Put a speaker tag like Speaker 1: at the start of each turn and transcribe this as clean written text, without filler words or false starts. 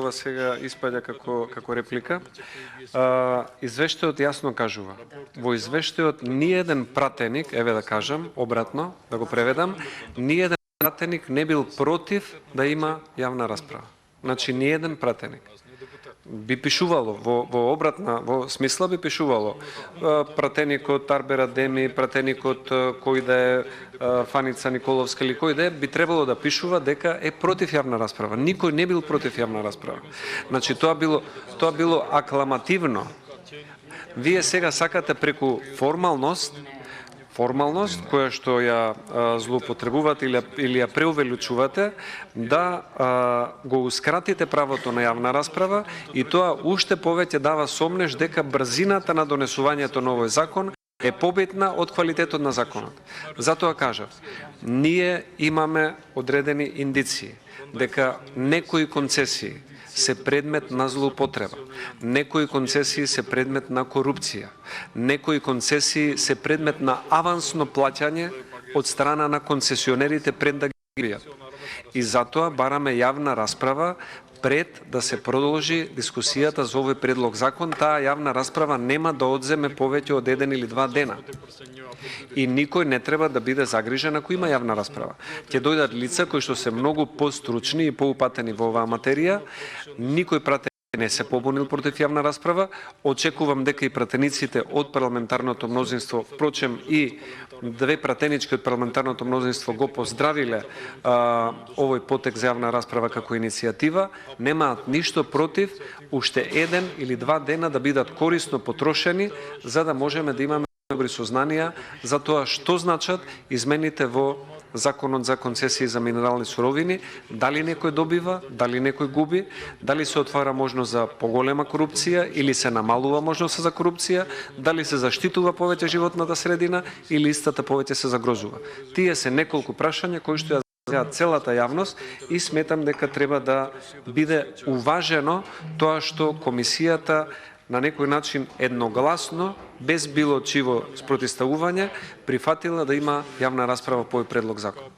Speaker 1: ова сега испаѓа како реплика. Извештајот јасно кажува. Во извештајот ниеден пратеник, еве да кажам, обратно, да го преведам, ниеден пратеник не бил против да има јавна расправа. Значи, ниеден пратеник. Би пишувало, во обратна, во смисла би пишувало пратеникот Арбер Адеми, пратеникот кој да е Фаница Николовска или кој да е, би требало да пишува дека е против јавна расправа. Никој не бил против јавна расправа. Значи, тоа било акламативно. Вие сега сакате преку формалност која што ја злоупотребувате или ја преувеличувате, да го ускратите правото на јавна расправа и тоа уште повеќе дава сомнеш дека брзината на донесувањето на овој закон е побитна од квалитетот на законот. Затоа кажав, ние имаме одредени индиции дека некои концесии се предмет на злоупотреба, некои концесии се предмет на корупција, некои концесии се предмет на авансно плаќање од страна на концесионерите пред да ги бијат. И затоа бараме јавна расправа пред да се продолжи дискусијата за овој предлог закон. Таа јавна расправа нема да одземе повеќе од 1 или 2 дена. И никој не треба да биде загрижен ако има јавна расправа. Ќе дојдат лица кои што се многу постручни и поупатени во оваа материја. Никој пратеник не се побунил против јавна расправа. Очекувам дека и пратениците од парламентарното мнозинство, впрочем и две пратенички од парламентарното мнозинство го поздравиле овој потек за јавна расправа како иницијатива, немаат ништо против уште 1 или 2 дена да бидат корисно потрошени за да можеме да имаме добри сознанија за тоа што значат измените во Законот за концесии за минерални суровини, дали некој добива, дали некој губи, дали се отвара можност за поголема корупција или се намалува можност за корупција, дали се заштитува повеќе животната средина или истата повеќе се загрозува. Тие се неколку прашања кои што ја засегаат целата јавност и сметам дека треба да биде уважено тоа што комисијата на некој начин едногласно, без било чиво спротивставување, прифатила да има јавна расправа по овој предлог закон.